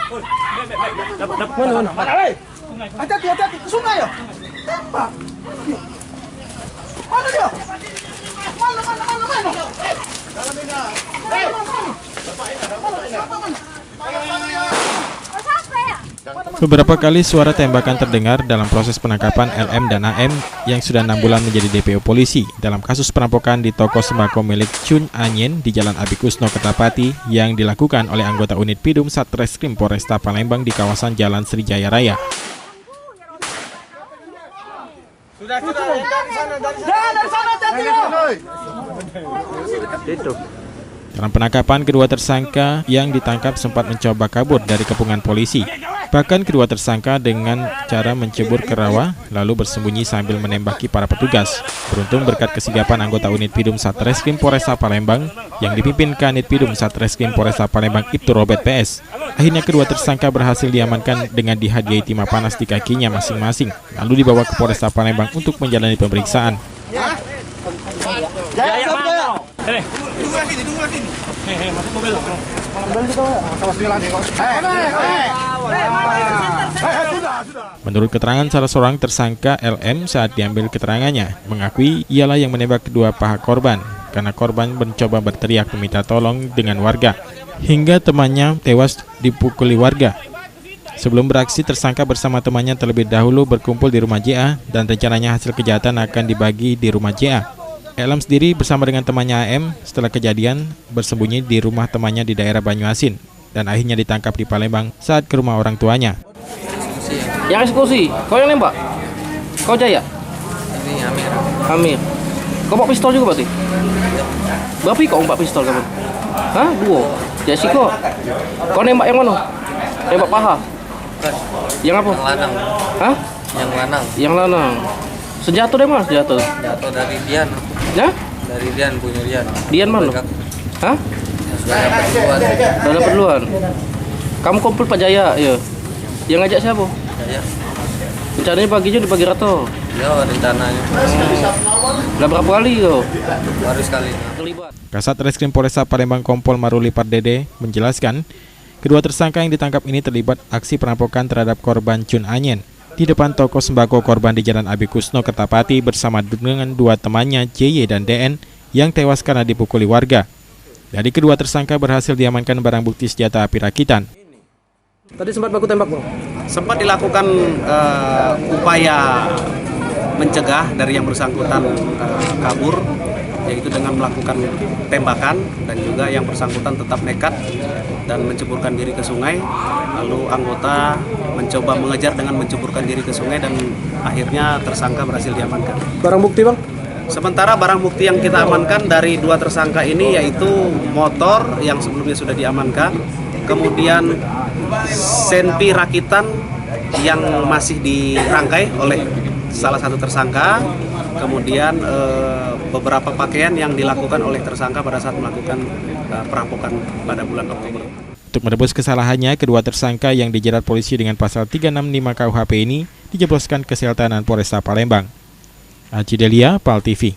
Mana? Hati-hati, ke sungai ya. Tembak. Mana dia? Mana? Dalam ini. Beberapa kali suara tembakan terdengar dalam proses penangkapan LM dan AM yang sudah 6 bulan menjadi DPO polisi dalam kasus perampokan di toko sembako milik Chun Anyen di Jalan Abi Kusno, Kertapati yang dilakukan oleh anggota unit Pidum Satreskrim Polresta Palembang di kawasan Jalan Srijaya Raya. Sudah dari sana. Itu. Dalam penangkapan, kedua tersangka yang ditangkap sempat mencoba kabur dari kepungan polisi. Bahkan kedua tersangka dengan cara mencebur ke rawa, lalu bersembunyi sambil menembaki para petugas. Beruntung berkat kesigapan anggota unit Pidum Satreskrim Polresta Palembang yang dipimpin Kanit Pidum Satreskrim Polresta Palembang Ibtu Robert PS. Akhirnya kedua tersangka berhasil diamankan dengan dihadiahi timah panas di kakinya masing-masing, lalu dibawa ke Polresta Palembang untuk menjalani pemeriksaan. Masuk mobil. Menurut keterangan salah seorang tersangka, LM saat diambil keterangannya mengakui ialah yang menembak kedua paha korban karena korban mencoba berteriak meminta tolong dengan warga hingga temannya tewas dipukuli warga. Sebelum beraksi, tersangka bersama temannya terlebih dahulu berkumpul di rumah JA dan rencananya hasil kejahatan akan dibagi di rumah JA. LM sendiri bersama dengan temannya AM setelah kejadian bersembunyi di rumah temannya di daerah Banyuasin dan akhirnya ditangkap di Palembang saat ke rumah orang tuanya. Yang eksekusi, kau yang nembak? Kau Jaya? Ini Amir. Kau bawa pistol juga berarti? Berapa kau bawa pistol kamu? Hah? 2. Jessica. Kau nembak yang mana? Nembak paha? Yang apa? Yang lanang. Hah? Yang lanang. Yang lanang. Senjata dari mana senjata? Jatuh dari Dian. Ya? Dari Dian, punya Dian. Dian mana? Hah? Sudah dapat duluan. Sudah dapat duluan. Kamu kumpul Pak Jaya, ya? Yang ngajak siapa? Ya. Rencananya pagi juga di pagi rato. Ya, rencananya. Udah berapa kali kau? Baru sekali. Terlibat. Kasat Reskrim Polresta Palembang Kompol Maruli Pardede menjelaskan, kedua tersangka yang ditangkap ini terlibat aksi perampokan terhadap korban Chun Anyen di depan toko sembako korban di Jalan Abi Kusno, Kertapati bersama dengan dua temannya JY dan DN yang tewas karena dipukuli warga. Dari kedua tersangka berhasil diamankan barang bukti senjata api rakitan. Tadi sempat baku tembak, Bang? Sempat dilakukan upaya mencegah dari yang bersangkutan kabur, yaitu dengan melakukan tembakan, dan juga yang bersangkutan tetap nekat dan menceburkan diri ke sungai. Lalu anggota mencoba mengejar dengan menceburkan diri ke sungai dan akhirnya tersangka berhasil diamankan. Barang bukti, Bang? Sementara barang bukti yang kita amankan dari dua tersangka ini yaitu motor yang sebelumnya sudah diamankan, kemudian senpi rakitan yang masih dirangkai oleh salah satu tersangka, kemudian beberapa pakaian yang dilakukan oleh tersangka pada saat melakukan perampokan pada bulan Oktober. Untuk menebus kesalahannya, kedua tersangka yang dijerat polisi dengan pasal 365 KUHP ini dijebloskan ke sel tahanan Polresta Palembang. Aji Delia, PAL TV.